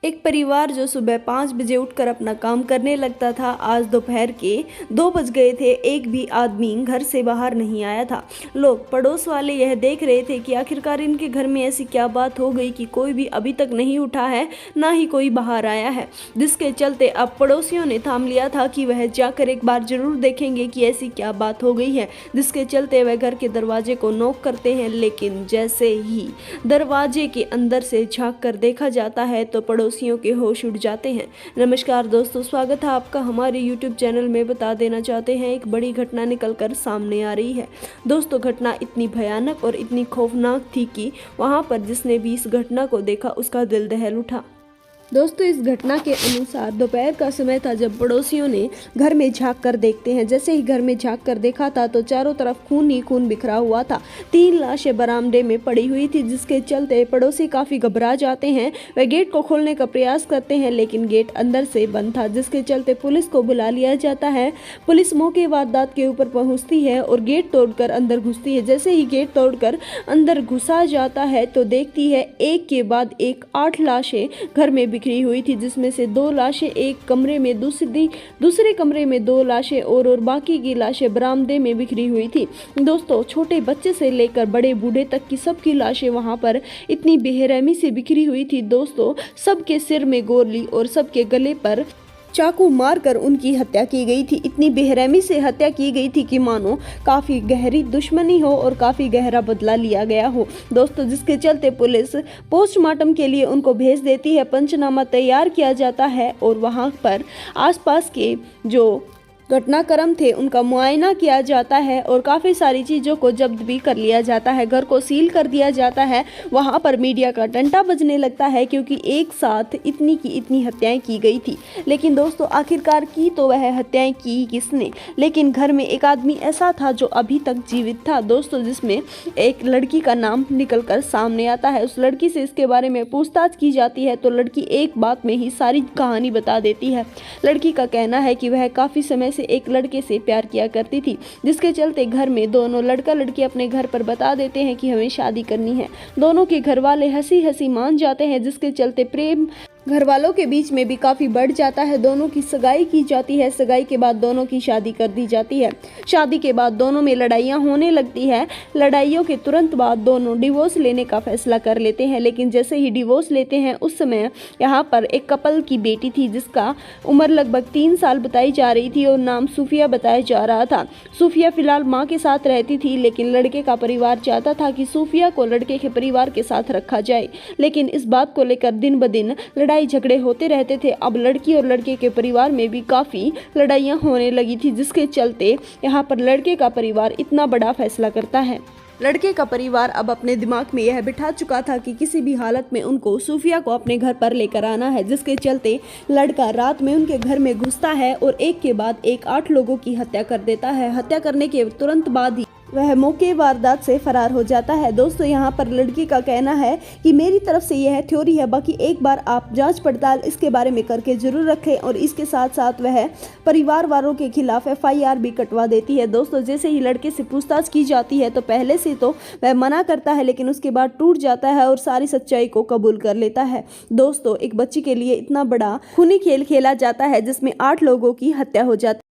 एक परिवार जो सुबह 5 बजे उठकर अपना काम करने लगता था, आज दोपहर के 2 बज गए थे, एक भी आदमी घर से बाहर नहीं आया था। लोग पड़ोस वाले यह देख रहे थे कि आखिरकार इनके घर में ऐसी क्या बात हो गई कि कोई भी अभी तक नहीं उठा है, ना ही कोई बाहर आया है। जिसके चलते अब पड़ोसियों ने थाम लिया था कि वह जाकर एक बार जरूर देखेंगे कि ऐसी क्या बात हो गई है। जिसके चलते वह घर के दरवाजे को नॉक करते हैं, लेकिन जैसे ही दरवाजे के अंदर से झांक कर देखा जाता है तो पड़ोसियों के होश उड़ जाते हैं। नमस्कार दोस्तों, स्वागत है आपका हमारे YouTube चैनल में। बता देना चाहते हैं, एक बड़ी घटना निकलकर सामने आ रही है। दोस्तों, घटना इतनी भयानक और इतनी खौफनाक थी कि वहां पर जिसने भी इस घटना को देखा उसका दिल दहल उठा। दोस्तों, इस घटना के अनुसार दोपहर का समय था जब पड़ोसियों ने घर में झांक कर देखते हैं। जैसे ही घर में झांक कर देखा था तो चारों तरफ खून ही खून बिखरा हुआ था। 3 लाशें बरामदे में पड़ी हुई थी, जिसके चलते पड़ोसी काफ़ी घबरा जाते हैं। वह गेट को खोलने का प्रयास करते हैं, लेकिन गेट अंदर से बंद था, जिसके चलते पुलिस को बुला लिया जाता है। पुलिस मौके वारदात के ऊपर पहुंचती है और गेट तोड़कर अंदर घुसती है। जैसे ही गेट तोड़कर अंदर घुसा जाता है तो देखती है एक के बाद एक 8 लाशें घर में बिखरी हुई थी, जिसमें से 2 लाशें एक कमरे में, दूसरे कमरे में 2 लाशें और बाकी की लाशें बरामदे में बिखरी हुई थी। दोस्तों, छोटे बच्चे से लेकर बड़े बूढ़े तक की सबकी लाशें वहां पर इतनी बेरहमी से बिखरी हुई थी। दोस्तों, सबके सिर में गोली और सबके गले पर चाकू मारकर उनकी हत्या की गई थी। इतनी बेरहमी से हत्या की गई थी कि मानो काफ़ी गहरी दुश्मनी हो और काफ़ी गहरा बदला लिया गया हो। दोस्तों, जिसके चलते पुलिस पोस्टमार्टम के लिए उनको भेज देती है। पंचनामा तैयार किया जाता है और वहां पर आसपास के जो घटनाक्रम थे उनका मुआयना किया जाता है और काफ़ी सारी चीज़ों को जब्त भी कर लिया जाता है। घर को सील कर दिया जाता है। वहाँ पर मीडिया का डंडा बजने लगता है, क्योंकि एक साथ इतनी की इतनी हत्याएं की गई थी। लेकिन दोस्तों, आखिरकार की तो वह हत्याएं की किसने? लेकिन घर में एक आदमी ऐसा था जो अभी तक जीवित था। दोस्तों, जिसमें एक लड़की का नाम निकल कर सामने आता है। उस लड़की से इसके बारे में पूछताछ की जाती है तो लड़की एक बात में ही सारी कहानी बता देती है। लड़की का कहना है कि वह काफ़ी समय से एक लड़के से प्यार किया करती थी, जिसके चलते घर में दोनों लड़का लड़की अपने घर पर बता देते हैं कि हमें शादी करनी है। दोनों के घर वाले हंसी हंसी मान जाते हैं, जिसके चलते प्रेम घर वालों के बीच में भी काफ़ी बढ़ जाता है। दोनों की सगाई की जाती है। सगाई के बाद दोनों की शादी कर दी जाती है। शादी के बाद दोनों में लड़ाइयाँ होने लगती है। लड़ाइयों के तुरंत बाद दोनों डिवोर्स लेने का फैसला कर लेते हैं। लेकिन जैसे ही डिवोर्स लेते हैं उस समय यहाँ पर एक कपल की बेटी थी, जिसका उम्र लगभग 3 साल बताई जा रही थी और नाम सूफिया बताया जा रहा था। सूफिया फिलहाल माँ के साथ रहती थी, लेकिन लड़के का परिवार चाहता था कि सूफिया को लड़के के परिवार के साथ रखा जाए। लेकिन इस बात को लेकर दिन ब दिन लड़ाई झगड़े होते रहते थे। अब लड़की और लड़के के परिवार में भी काफ़ी लड़ाइयाँ होने लगी थी, जिसके चलते यहाँ पर लड़के का परिवार इतना बड़ा फैसला करता है। लड़के का परिवार अब अपने दिमाग में यह बिठा चुका था कि किसी भी हालत में उनको सूफिया को अपने घर पर लेकर आना है, जिसके चलते लड़का रात में उनके घर में घुसता है और एक के बाद एक 8 लोगों की हत्या कर देता है। हत्या करने के तुरंत बाद ही वह मौके वारदात से फरार हो जाता है। दोस्तों, यहाँ पर लड़की का कहना है कि मेरी तरफ से यह थ्योरी है, बाकी एक बार आप जांच पड़ताल इसके बारे में करके जरूर रखें। और इसके साथ साथ वह परिवार वालों के खिलाफ FIR भी कटवा देती है। दोस्तों, जैसे ही लड़के से पूछताछ की जाती है तो पहले से तो वह मना करता है, लेकिन उसके बाद टूट जाता है और सारी सच्चाई को कबूल कर लेता है। दोस्तों, एक बच्ची के लिए इतना बड़ा खूनी खेल खेला जाता है जिसमें 8 लोगों की हत्या हो जाती है।